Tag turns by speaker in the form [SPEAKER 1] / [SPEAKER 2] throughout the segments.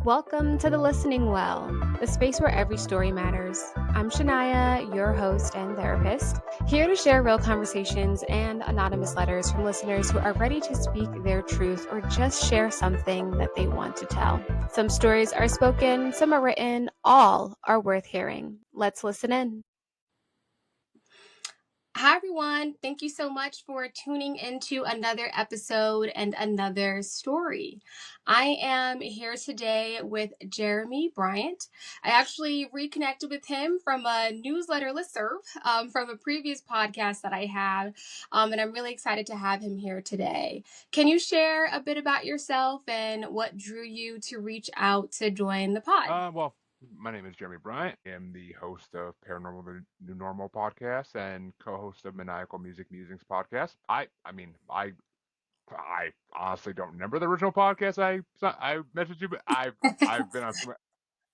[SPEAKER 1] Welcome to the Listening Well, the space where every story matters. I'm Shania, your host and therapist, here to share real conversations and anonymous letters from listeners who are ready to speak their truth or just share something that they want to tell. Some stories are spoken, some are written, all are worth hearing. Let's listen in. Hi, everyone. Thank you so much for tuning into another episode and another story. I am here today with Jeremy Bryant. I actually reconnected with him from a newsletter listserv from a previous podcast that I had, and I'm really excited to have him here today. Can you share a bit about yourself and what drew you to reach out to join the pod?
[SPEAKER 2] My name is Jeremy Bryant. I am the host of Paranormal The New Normal podcast and co-host of Maniacal Music Musings podcast. I honestly don't remember the original podcast I messaged you, but I've been on some.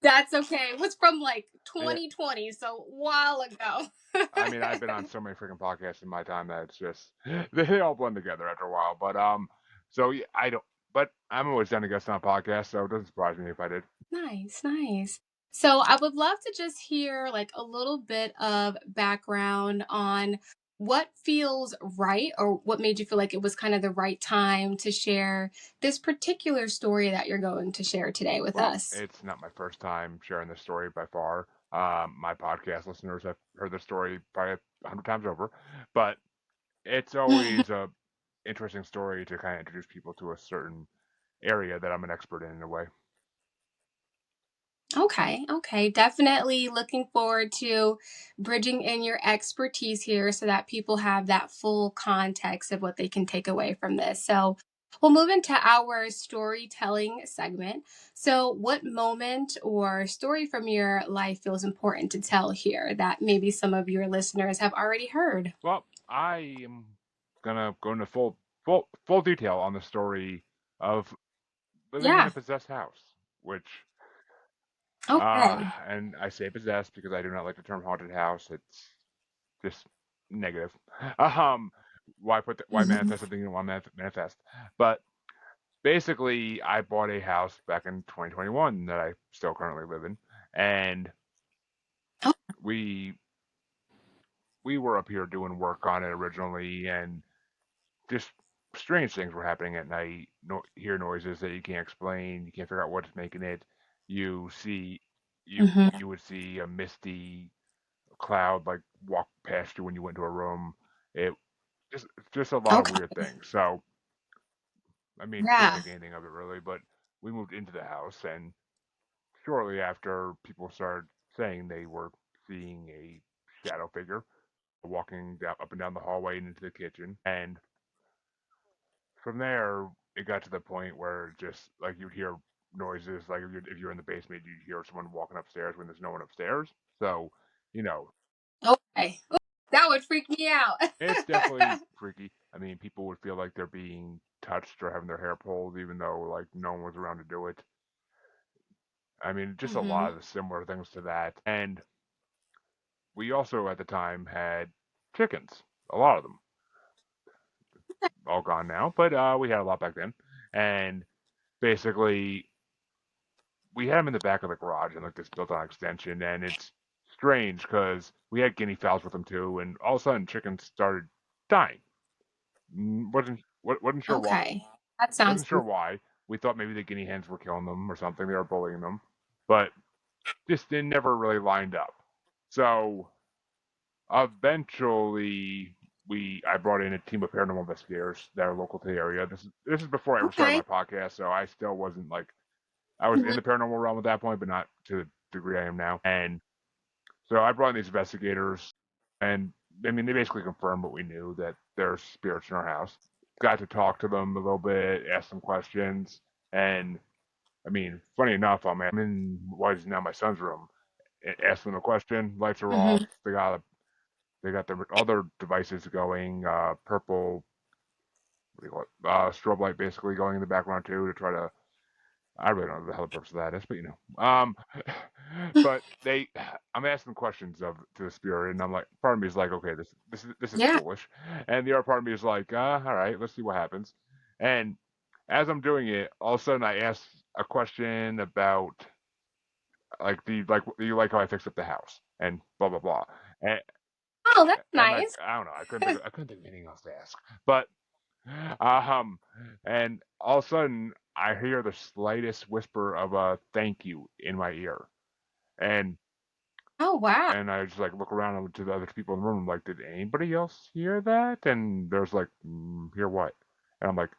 [SPEAKER 1] That's okay. It was from like
[SPEAKER 2] Yeah,
[SPEAKER 1] 2020, so a while ago.
[SPEAKER 2] I've been on so many freaking podcasts in my time that it's just they all blend together after a while. So yeah, I don't. But I'm always down to guest on a podcast, so it doesn't surprise me if I did.
[SPEAKER 1] Nice, nice. So I would love to just hear like a little bit of background on what feels right or what made you feel like it was kind of the right time to share this particular story that you're going to share today with
[SPEAKER 2] Well,
[SPEAKER 1] us.
[SPEAKER 2] it's not my first time sharing this story by far. My podcast listeners have heard the story probably 100 times over, but it's always a interesting story to kind of introduce people to a certain area that I'm an expert in a way.
[SPEAKER 1] Okay, okay. Definitely looking forward to bridging in your expertise here so that people have that full context of what they can take away from this. So, we'll move into our storytelling segment. So, what moment or story from your life feels important to tell here that maybe some of your listeners have already heard?
[SPEAKER 2] Well, I am gonna go into full detail on the story of living in a
[SPEAKER 1] Yeah.
[SPEAKER 2] possessed house, which
[SPEAKER 1] Okay.
[SPEAKER 2] and I say possessed because I do not like the term haunted house. It's just negative. Um, why
[SPEAKER 1] Mhm.
[SPEAKER 2] manifest something you don't want to manifest? But basically, I bought a house back in 2021 that I still currently live in, and
[SPEAKER 1] Oh,
[SPEAKER 2] we we were up here doing work on it originally, and just strange things were happening at night. Hear noises that you can't explain. You can't figure out what's making it. You see,
[SPEAKER 1] mhm.
[SPEAKER 2] you would see a misty cloud like walk past you when you went to a room. It just a lot of weird
[SPEAKER 1] Okay.
[SPEAKER 2] things. So couldn't
[SPEAKER 1] Yeah.
[SPEAKER 2] think anything of it really, but we moved into the house, and shortly after, people started saying they were seeing a shadow figure walking up and down the hallway and into the kitchen. And from there, it got to the point where just like you'd hear noises, like if you're in the basement, you'd hear someone walking upstairs when there's no one upstairs. So, you know,
[SPEAKER 1] Okay. Ooh, that would freak me out.
[SPEAKER 2] it's definitely freaky. People would feel like they're being touched or having their hair pulled, even though like no one was around to do it. Just a lot
[SPEAKER 1] Mhm.
[SPEAKER 2] of similar things to that. And we also at the time had chickens, a lot of them, all gone now, but we had a lot back then. And basically, we had them in the back of the garage and like this built-on extension, and it's strange because we had guinea fowls with them too, and all of a sudden chickens started dying. Wasn't sure why.
[SPEAKER 1] Okay. That sounds
[SPEAKER 2] Wasn't sure why. We thought maybe the guinea hens were killing them or something. They were bullying them, but just they never really lined up. So eventually, I brought in a team of paranormal investigators that are local to the area. This is before I ever started
[SPEAKER 1] okay.
[SPEAKER 2] my podcast, so I still wasn't like I was in
[SPEAKER 1] Mhm.
[SPEAKER 2] the paranormal realm at that point, but not to the degree I am now. And so I brought in these investigators, and they basically confirmed what we knew, that there's spirits in our house. Got to talk to them a little bit, ask some questions, and funny enough, I'm in what is now my son's room. Ask them a question, lights are off.
[SPEAKER 1] Mhm.
[SPEAKER 2] They got their other devices going, purple, what do you call it? Strobe light basically going in the background too to try to. I really don't know the hell the purpose of that is, but but I'm asking questions to the spirit, and I'm like, part of me is like, okay, this is
[SPEAKER 1] Yeah.
[SPEAKER 2] foolish, and the other part of me is like, all right, let's see what happens. And as I'm doing it, all of a sudden I ask a question about do you like how I fixed up the house and blah blah blah. And,
[SPEAKER 1] Oh, that's
[SPEAKER 2] and like
[SPEAKER 1] nice.
[SPEAKER 2] I don't know, I couldn't think of anything else to ask. But um, and all of a sudden I hear the slightest whisper of a thank you in my ear, and
[SPEAKER 1] Oh, wow.
[SPEAKER 2] I just like look around to the other people in the room, like, did anybody else hear that? And there's like, hear what? And I'm like,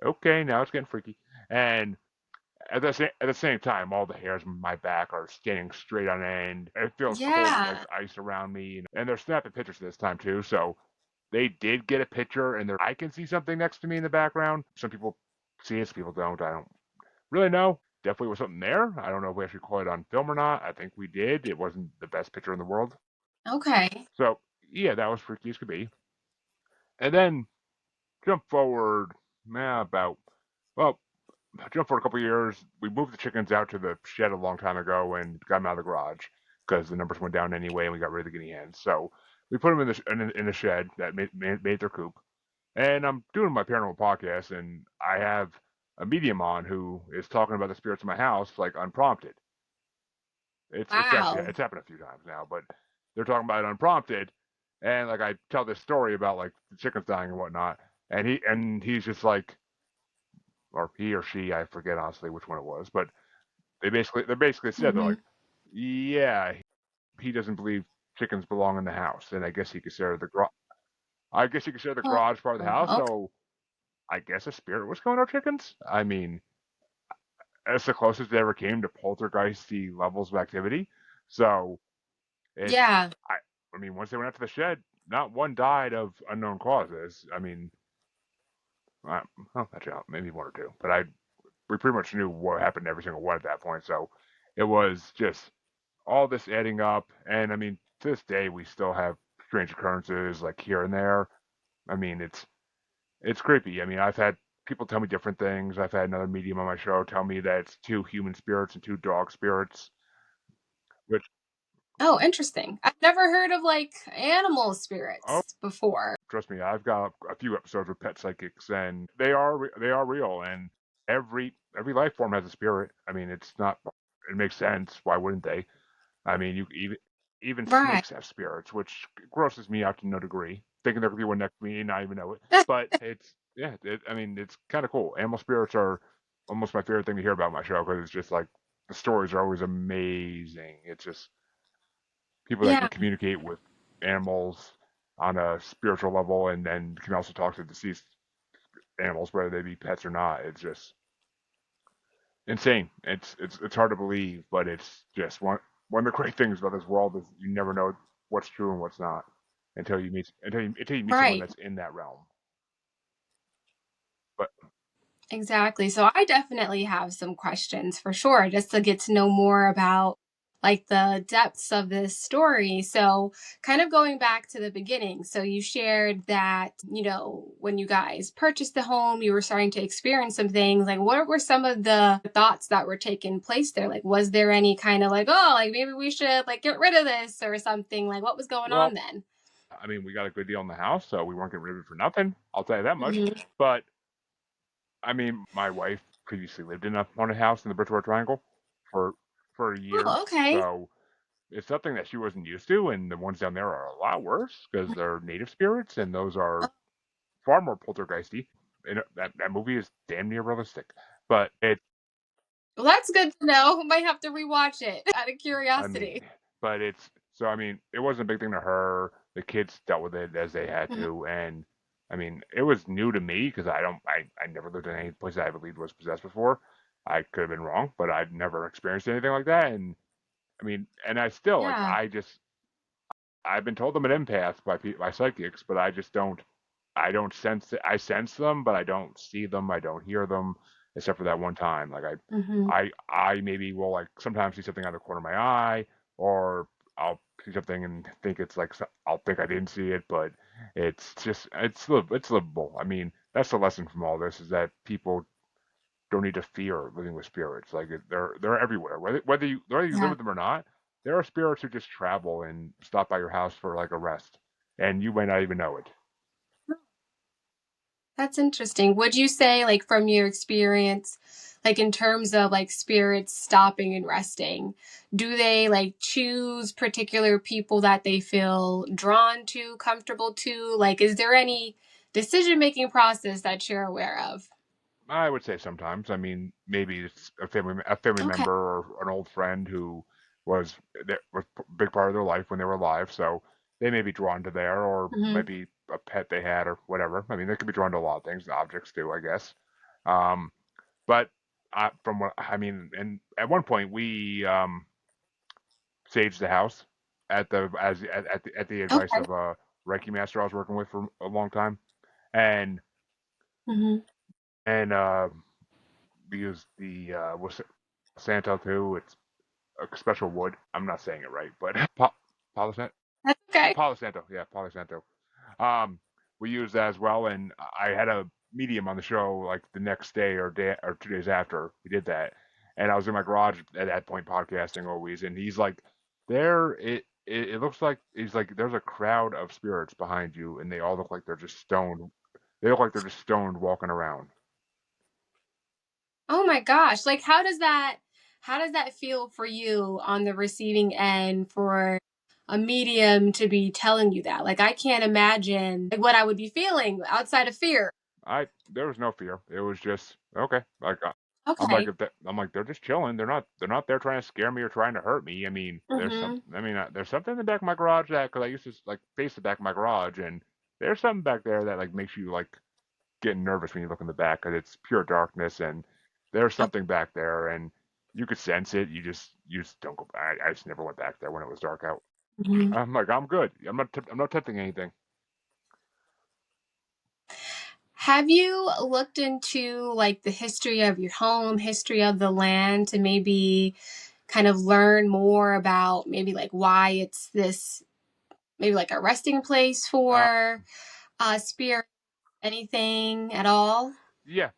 [SPEAKER 2] okay, now it's getting freaky. And at the same time, all the hairs on my back are standing straight on end. It feels cold like
[SPEAKER 1] Yeah.
[SPEAKER 2] ice around me, and they're snapping pictures this time too. So they did get a picture, and I can see something next to me in the background. Some people see it, some people don't. I don't really know. Definitely was something there. I don't know if we actually caught it on film or not. I think we did. It wasn't the best picture in the world.
[SPEAKER 1] Okay.
[SPEAKER 2] So yeah, that was freaky as could be. And then jump forward, about well, jump forward a couple of years. We moved the chickens out to the shed a long time ago and got them out of the garage because the numbers went down anyway, and we got rid of the guinea hens. So we put them in the shed that made their coop. And I'm doing my paranormal podcast, and I have a medium on who is talking about the spirits in my house like unprompted.
[SPEAKER 1] Wow.
[SPEAKER 2] It's happened a few times now, but they're talking about it unprompted, and like I tell this story about like the chickens dying and whatnot, and he's just like, or he or she, I forget honestly which one it was, but they basically said they're
[SPEAKER 1] Hmm.
[SPEAKER 2] like, yeah, he doesn't believe chickens belong in the house, and I guess you consider the
[SPEAKER 1] Oh,
[SPEAKER 2] garage part of the house,
[SPEAKER 1] okay.
[SPEAKER 2] so I guess a spirit was going to our chickens. I mean, that's the closest they ever came to poltergeisty levels of activity. So it's
[SPEAKER 1] Yeah.
[SPEAKER 2] I I mean, once they went out to the shed, not one died of unknown causes. I mean, uh, well, actually, maybe one or two, but we pretty much knew what happened to every single one at that point. So it was just all this adding up, and I mean, to this day, we still have strange occurrences like here and there. I mean, it's creepy. I mean, I've had people tell me different things. I've had another medium on my show tell me that it's two human spirits and two dog spirits, which
[SPEAKER 1] Oh, interesting. I've never heard of like animal
[SPEAKER 2] oh,
[SPEAKER 1] spirits before.
[SPEAKER 2] trust me, I've got a few episodes with pet psychics, and they are real. And every life form has a spirit. I mean, it's not. It makes sense. Why wouldn't they? I mean, you even
[SPEAKER 1] Right.
[SPEAKER 2] snakes have spirits, which grosses me out to no degree. Thinking there could be one next to me and not even know it. But it's yeah. I mean, it's kind of cool. Animal spirits are almost my favorite thing to hear about my show because it's just like the stories are always amazing. It's just people that
[SPEAKER 1] Yeah.
[SPEAKER 2] can communicate with animals on a spiritual level and then can also talk to deceased animals, whether they be pets or not. It's just insane. It's hard to believe, but it's just one of the great things about this world is you never know what's true and what's not until you meet someone
[SPEAKER 1] Right.
[SPEAKER 2] that's in that realm. But
[SPEAKER 1] Exactly. So I definitely have some questions for sure, just to get to know more about like the depths of this story. So, kind of going back to the beginning. So, you shared that, when you guys purchased the home, you were starting to experience some things. Like, what were some of the thoughts that were taking place there? Like, was there any kind of like, oh, like maybe we should like get rid of this or something? Like, what was going on
[SPEAKER 2] well,
[SPEAKER 1] then?
[SPEAKER 2] I mean, we got a good deal on the house, so we weren't getting rid of it for nothing. I'll tell you that much.
[SPEAKER 1] Hmm.
[SPEAKER 2] But I mean, my wife previously lived in a haunted house in the Bridgewater Triangle for years,
[SPEAKER 1] Oh, okay.
[SPEAKER 2] so it's something that she wasn't used to. And the ones down there are a lot worse because they're native spirits, and those are far more poltergeisty. And that movie is damn near realistic, but
[SPEAKER 1] Well, that's good to know. Might have to rewatch it out of
[SPEAKER 2] I mean,
[SPEAKER 1] curiosity.
[SPEAKER 2] but it's so I mean, it wasn't a big thing to her. The kids dealt with it as they had
[SPEAKER 1] Mhm.
[SPEAKER 2] to, and I mean, it was new to me because I never lived in any place that I believed was possessed before. I could have been wrong, but I'd never experienced anything like that. And I mean, and I still like
[SPEAKER 1] Yeah.
[SPEAKER 2] I've been told I'm an empath by psychics, but I don't sense it. I sense them, but I don't see them. I don't hear them, except for that one time. Like
[SPEAKER 1] Hmm.
[SPEAKER 2] I maybe will like sometimes see something out of the corner of my eye, or I'll see something and think it's like I'll think I didn't see it, but it's livable. I mean, that's the lesson from all this is that people don't need to fear living with spirits. Like they're everywhere. Whether you live
[SPEAKER 1] Yeah.
[SPEAKER 2] with them or not, there are spirits who just travel and stop by your house for like a rest, and you might not even know it.
[SPEAKER 1] That's interesting. Would you say, like, from your experience, like in terms of like spirits stopping and resting, do they like choose particular people that they feel drawn to, comfortable to? Like, is there any decision making process that you're aware of?
[SPEAKER 2] I would say sometimes. I mean, maybe it's a family
[SPEAKER 1] Okay.
[SPEAKER 2] member or an old friend who was that was a big part of their life when they were alive, so they may be drawn to there, or
[SPEAKER 1] Hmm.
[SPEAKER 2] maybe a pet they had or whatever. I mean, they could be drawn to a lot of things, objects too, I guess. Um, but from what I mean, and at one point we saged the house at the advice
[SPEAKER 1] Okay.
[SPEAKER 2] of a Reiki master I was working with for a long time, and
[SPEAKER 1] Hmm.
[SPEAKER 2] and we used the was Santo too. It's a special wood. I'm not saying it right, but Palo Santo.
[SPEAKER 1] That's okay.
[SPEAKER 2] Palo Santo, yeah, Palo Santo. Um, we used that as well, and I had a medium on the show like the next day or 2 days after we did that, and I was in my garage at that point podcasting always, and he's like, there it looks like he's like there's a crowd of spirits behind you, and they all look like they're just stoned. They look like they're just stoned walking around.
[SPEAKER 1] Oh my gosh. Like how does that feel for you on the receiving end for a medium to be telling you that? Like I can't imagine like what I would be feeling outside of fear.
[SPEAKER 2] I There was no fear. It was just okay. Like I'm like
[SPEAKER 1] Okay.
[SPEAKER 2] I'm like they're just chilling. They're not there trying to scare me or trying to hurt me. I mean,
[SPEAKER 1] Mhm.
[SPEAKER 2] there's something in the back of my garage that because I used to like face the back of my garage and there's something back there that like makes you like get nervous when you look in the back because it's pure darkness and there's something back there and you could sense it. You just don't go. I just never went back there when it was dark out.
[SPEAKER 1] Mhm.
[SPEAKER 2] I'm like I'm good. I'm not tempting anything.
[SPEAKER 1] Have you looked into like the history of your home, history of the land to maybe kind of learn more about maybe like why it's this maybe like a resting place
[SPEAKER 2] Uh,
[SPEAKER 1] for spirit, anything at all?
[SPEAKER 2] Yeah,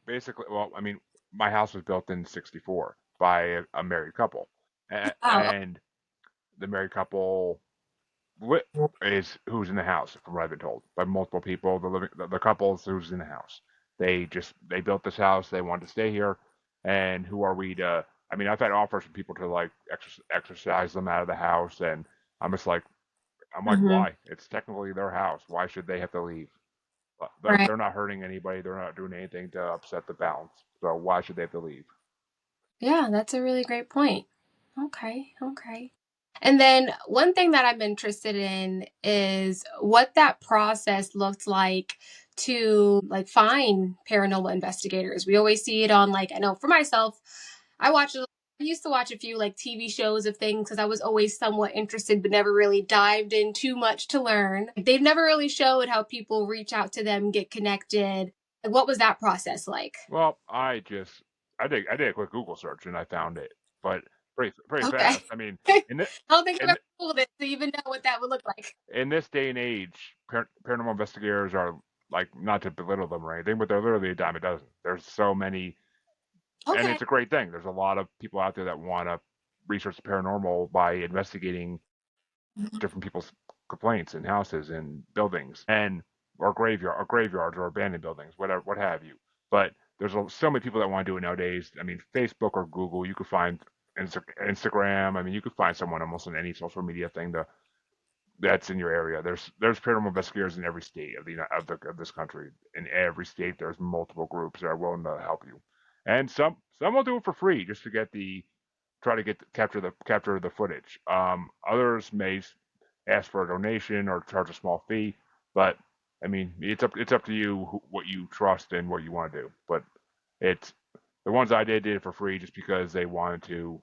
[SPEAKER 2] basically, well, I mean, my house was built in '64 by a married couple,
[SPEAKER 1] Oh.
[SPEAKER 2] and the married couple li- is who's in the house, from what I've been told by multiple people. The couples who's in the house. They built this house. They wanted to stay here, and who are we to? I mean, I've had offers from people to like exercise them out of the house, and I'm just like,
[SPEAKER 1] Mhm.
[SPEAKER 2] why? It's technically their house. Why should they have to leave? They're
[SPEAKER 1] Right.
[SPEAKER 2] they're not hurting anybody. They're not doing anything to upset the balance. So why should they have to leave?
[SPEAKER 1] Yeah, that's a really great point. Okay, okay. And then one thing that I'm interested in is what that process looked like to like find paranormal investigators. We always see it on like I know for myself, I watch I used to watch a few like TV shows of things because I was always somewhat interested but never really dived in too much to learn. They've never really showed how people reach out to them, get connected. Like, what was that process like?
[SPEAKER 2] Well, I did a quick Google search and I found it, but pretty
[SPEAKER 1] Okay.
[SPEAKER 2] fast. I mean,
[SPEAKER 1] I
[SPEAKER 2] in the,
[SPEAKER 1] don't think I've
[SPEAKER 2] in
[SPEAKER 1] ever Googled it to even know what that would look like.
[SPEAKER 2] in this day and age, paranormal investigators are like not to belittle them or anything, but they're literally a dime a dozen. There's so many, and
[SPEAKER 1] Okay.
[SPEAKER 2] it's a great thing. There's a lot of people out there that want to research the paranormal by investigating different people's complaints in houses and buildings and or graveyards or abandoned buildings, whatever, what have you. But there's so many people that want to do it nowadays. I mean, Facebook or Google, you could find Instagram. I mean, you could find someone almost on any social media thing that's in your area. There's paranormal investigators in every state of this country. In every state, there's multiple groups that are willing to help you, and some will do it for free just to get the try to capture the footage. Others may ask for a donation or charge a small fee, but I mean it's up to you what you trust and what you want to do. But it's the ones I did it for free just because they wanted to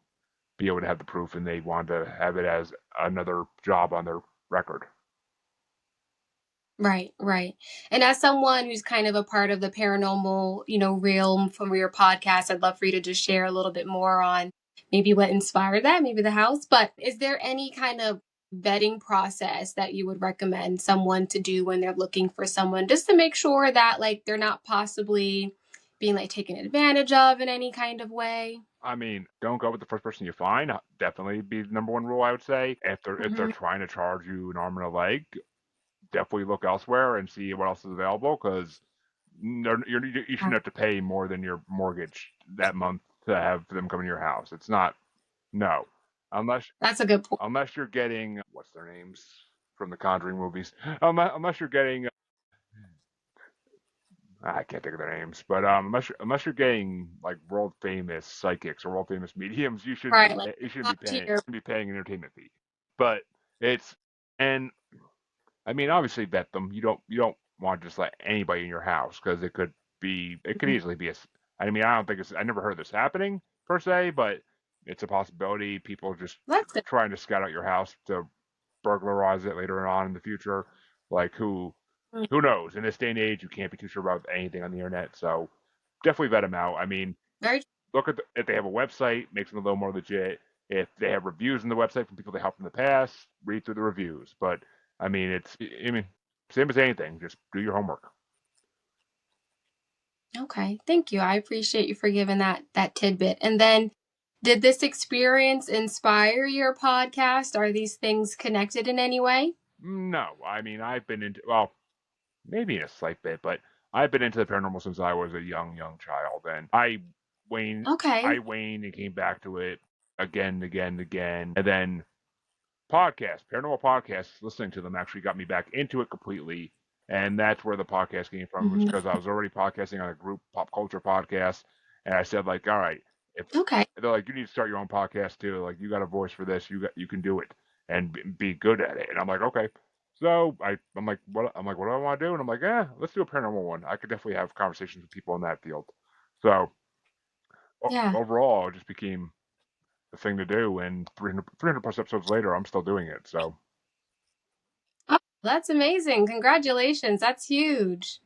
[SPEAKER 2] be able to have the proof and they wanted to have it as another job on their record.
[SPEAKER 1] Right, right. And as someone who's kind of a part of the paranormal, realm from your podcast, I'd love for you to just share a little bit more on maybe what inspired that, maybe the house. But is there any kind of vetting process that you would recommend someone to do when they're looking for someone just to make sure that like they're not possibly being like taken advantage of in any kind of way?
[SPEAKER 2] I mean, don't go with the first person you find. Definitely be the number one rule I would say. If they're
[SPEAKER 1] Hmm.
[SPEAKER 2] trying to charge you an arm and a leg, definitely look elsewhere and see what else is available because you shouldn't have to pay more than your mortgage that month to have them come in your house. It's not. No, unless
[SPEAKER 1] That's a good point.
[SPEAKER 2] unless you're getting what's their names from the Conjuring movies. Unless you're getting I can't think of their names, but unless you're getting like world famous psychics or world famous mediums,
[SPEAKER 1] Right. Like
[SPEAKER 2] you shouldn't
[SPEAKER 1] top tier.
[SPEAKER 2] be paying an entertainment fee. But it's and I mean obviously vet them. You don't want to just let anybody in your house because it could
[SPEAKER 1] Mhm.
[SPEAKER 2] easily be a. I mean I don't think it's I never heard this happening per se, but it's a possibility. People just
[SPEAKER 1] That's good.
[SPEAKER 2] trying to scout out your house to burglarize it later on in the future. Like
[SPEAKER 1] Mm.
[SPEAKER 2] who knows? In this day and age, you can't be too sure about anything on the internet. So definitely vet them out. I mean,
[SPEAKER 1] Very
[SPEAKER 2] look at if they have a website, makes them a little more legit. If they have reviews on the website from people they helped in the past, read through the reviews. But I mean, I mean, same as anything. Just do your homework.
[SPEAKER 1] okay. Thank you. I appreciate you for giving that tidbit. And then did this experience inspire your podcast? Are these things connected in any way?
[SPEAKER 2] No, I mean, I've been into maybe in a slight bit, but I've been into the paranormal since I was a young child, and wane,
[SPEAKER 1] Okay.
[SPEAKER 2] I waned and came back to it again, and then paranormal podcasts, listening to them actually got me back into it completely. And that's where the podcast came from, was
[SPEAKER 1] Hmm.
[SPEAKER 2] because I was already podcasting on a group pop culture podcast. And I said, like, all right, if
[SPEAKER 1] Okay.
[SPEAKER 2] they're like, you need to start your own podcast too. Like, you got a voice for this. You can do it and be good at it. And I'm like, okay. So I'm like, what do I want to do? And I'm like, let's do a paranormal one. I could definitely have conversations with people in that field. So
[SPEAKER 1] Yeah.
[SPEAKER 2] overall, it just became the thing to do. And 300 plus episodes later, I'm still doing it. So
[SPEAKER 1] Oh, that's amazing. Congratulations. That's huge.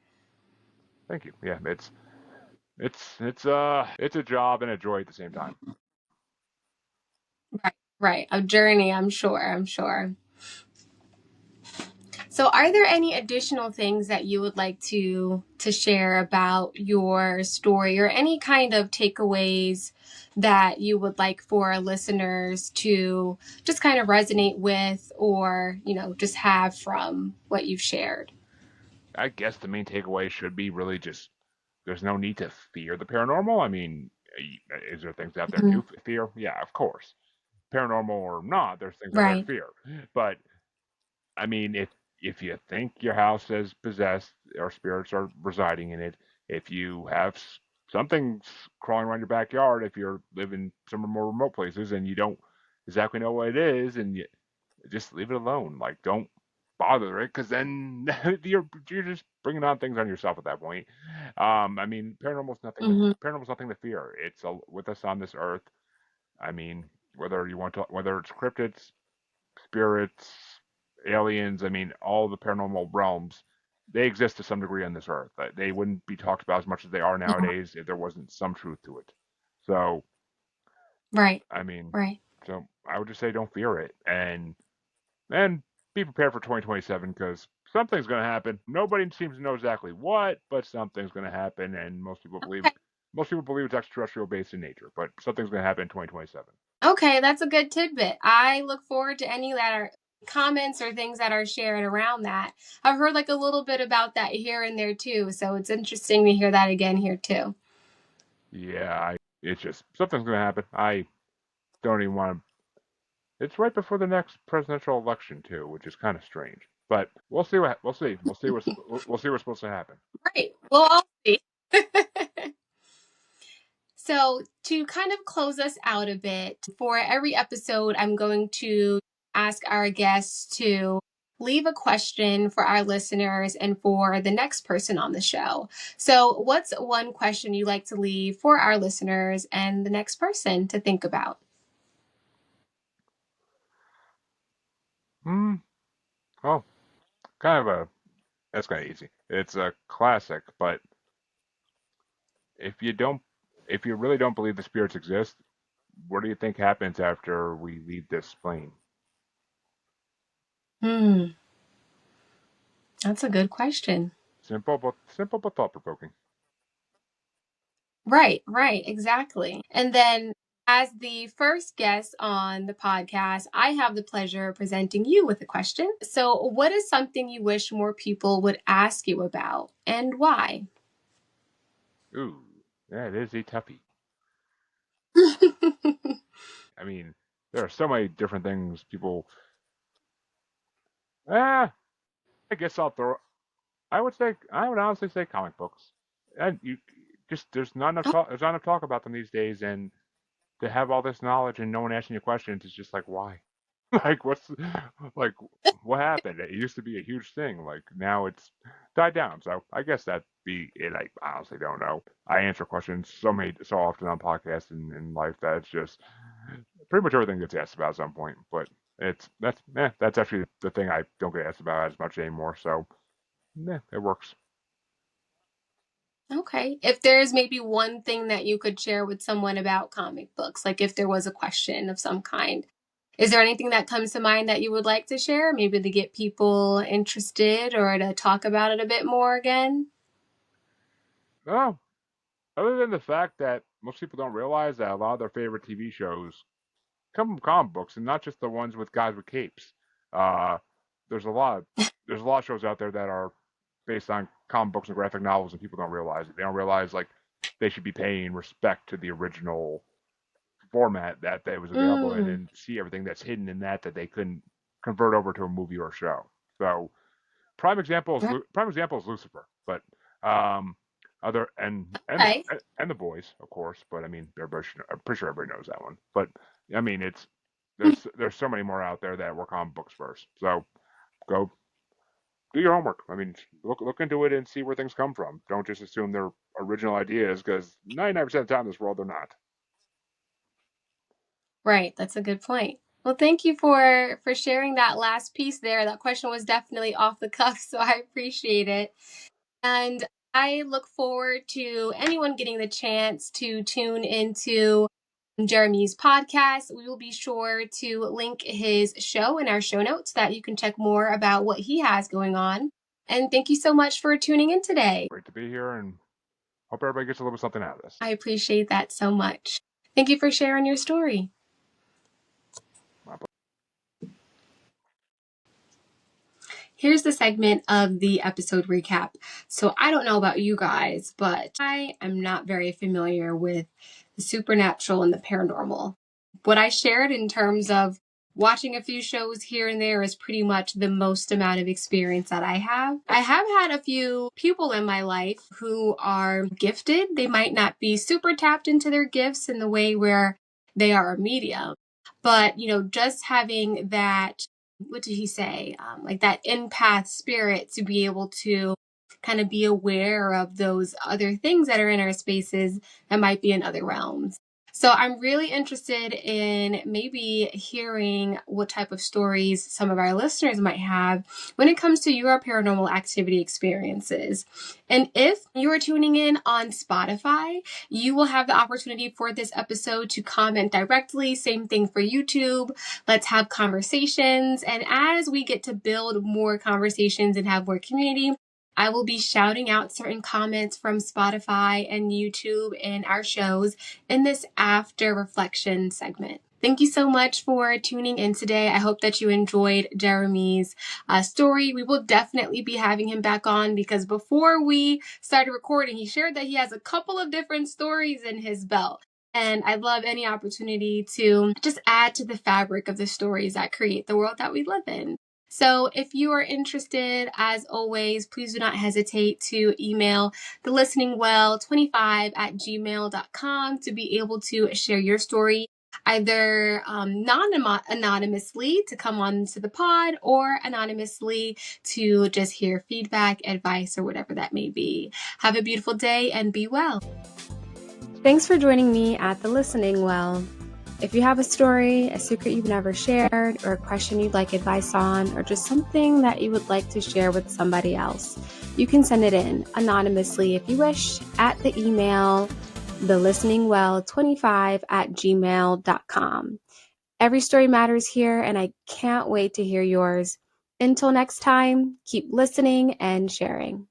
[SPEAKER 2] thank you. Yeah, it's a job and a joy at the same time.
[SPEAKER 1] Right. Right. A journey, I'm sure. I'm sure. So, are there any additional things that you would like to share about your story, or any kind of takeaways that you would like for listeners to just kind of resonate with, or just have from what you've shared?
[SPEAKER 2] I guess the main takeaway should be really just there's no need to fear the paranormal. I mean, is there things out there
[SPEAKER 1] Mhm.
[SPEAKER 2] to fear? Yeah, of course. Paranormal or not, there's things out there to
[SPEAKER 1] Right.
[SPEAKER 2] fear. But I mean, if you think your house is possessed or spirits are residing in it, if you have something crawling around your backyard, if you're living some more remote places and you don't exactly know what it is, and you just leave it alone. Like, don't bother it, because then you're just bringing on things on yourself at that point. I mean,
[SPEAKER 1] Hmm.
[SPEAKER 2] paranormal's nothing to fear. It's with us on this earth. I mean, whether it's cryptids, spirits, aliens. I mean, all the paranormal realms. They exist to some degree on this earth. They wouldn't be talked about as much as they are
[SPEAKER 1] Yeah.
[SPEAKER 2] nowadays if there wasn't some truth to it. So,
[SPEAKER 1] Right.
[SPEAKER 2] I mean,
[SPEAKER 1] Right.
[SPEAKER 2] so I would just say don't fear it, and be prepared for 2027, because something's going to happen. Nobody seems to know exactly what, but something's going to happen, and most people believe it's extraterrestrial based in nature, but something's going to happen in 2027.
[SPEAKER 1] Okay, that's a good tidbit. I look forward to any that are comments or things that are shared around that. I've heard like a little bit about that here and there too, so it's interesting to hear that again here too.
[SPEAKER 2] Yeah, it's just something's going to happen. I don't even want to. It's right before the next presidential election too, which is kind of strange. But we'll see what's supposed to happen.
[SPEAKER 1] Right. Well, I'll see. So, to kind of close us out a bit, for every episode, I'm going to ask our guests to leave a question for our listeners and for the next person on the show. So, what's one question you like to leave for our listeners and the next person to think about?
[SPEAKER 2] Hmm. Oh, kind of a that's kind of easy. It's a classic, but if you don't, if you really don't believe the spirits exist, what do you think happens after we leave this plane?
[SPEAKER 1] Hmm, that's a good question.
[SPEAKER 2] Simple but thought provoking.
[SPEAKER 1] Right, right, exactly. And then, as the first guest on the podcast, I have the pleasure of presenting you with a question. So, what is something you wish more people would ask you about and why?
[SPEAKER 2] Ooh, that is a toughie. I mean, there are so many different things people. Ah, I guess I'll throw. I would honestly say comic books. And you just there's not enough
[SPEAKER 1] Oh,
[SPEAKER 2] talk. There's not enough talk about them these days, and to have all this knowledge and no one asking you questions is just like why? Like like what happened? It used to be a huge thing. Like now it's died down. So I guess that'd be it. I honestly don't know. I answer questions so often on podcasts and in life that it's just pretty much everything gets asked about at some point. But that's actually the thing I don't get asked about as much anymore. So it works.
[SPEAKER 1] okay. If there's maybe one thing that you could share with someone about comic books, like if there was a question of some kind, is there anything that comes to mind that you would like to share? Maybe to get people interested or to talk about it a bit more again?
[SPEAKER 2] Oh, other than the fact that most people don't realize that a lot of their favorite TV shows come from comic books and not just the ones with guys with capes. Uh, there's a lot of shows out there that are based on comic books and graphic novels, and people don't realize it. They don't realize like they should be paying respect to the original format that was available in,
[SPEAKER 1] Mm,
[SPEAKER 2] and see everything that's hidden in that they couldn't convert over to a movie or a show. So
[SPEAKER 1] right.
[SPEAKER 2] prime example is Lucifer, but um, other
[SPEAKER 1] Okay.
[SPEAKER 2] and the boys, of course. But I mean, I'm pretty sure everybody knows that one. But I mean, it's there's so many more out there that work on books first. So go do your homework. I mean, look into it and see where things come from. Don't just assume they're original ideas because 99% of the time in this world they're not.
[SPEAKER 1] Right, that's a good point. Well, thank you for sharing that last piece there. That question was definitely off the cuff, so I appreciate it. And I look forward to anyone getting the chance to tune into Jeremy's podcast. We will be sure to link his show in our show notes so that you can check more about what he has going on. And thank you so much for tuning in today.
[SPEAKER 2] Great to be here and hope everybody gets a little something out of this.
[SPEAKER 1] I appreciate that so much. Thank you for sharing your story.
[SPEAKER 2] My
[SPEAKER 1] Here's the segment of the episode recap. So I don't know about you guys, but I am not very familiar with the supernatural and the paranormal. What I shared in terms of watching a few shows here and there is pretty much the most amount of experience that I have. I have had a few people in my life who are gifted. They might not be super tapped into their gifts in the way where they are a medium. But, just having that, what did he say? Like that empath spirit to be able to kind of be aware of those other things that are in our spaces that might be in other realms. So I'm really interested in maybe hearing what type of stories some of our listeners might have when it comes to your paranormal activity experiences. And if you are tuning in on Spotify, you will have the opportunity for this episode to comment directly. Same thing for YouTube. Let's have conversations. And as we get to build more conversations and have more community, I will be shouting out certain comments from Spotify and YouTube in our shows in this after reflection segment. Thank you so much for tuning in today. I hope that you enjoyed Jeremy's story. We will definitely be having him back on because before we started recording, he shared that he has a couple of different stories in his belt. And I'd love any opportunity to just add to the fabric of the stories that create the world that we live in. So if you are interested, as always, please do not hesitate to email thelisteningwell25@gmail.com to be able to share your story either anonymously to come on to the pod or anonymously to just hear feedback, advice, or whatever that may be. Have a beautiful day and be well. Thanks for joining me at The Listening Well. If you have a story, a secret you've never shared, or a question you'd like advice on, or just something that you would like to share with somebody else, you can send it in anonymously if you wish at the email thelisteningwell25@gmail.com. Every story matters here, and I can't wait to hear yours. Until next time, keep listening and sharing.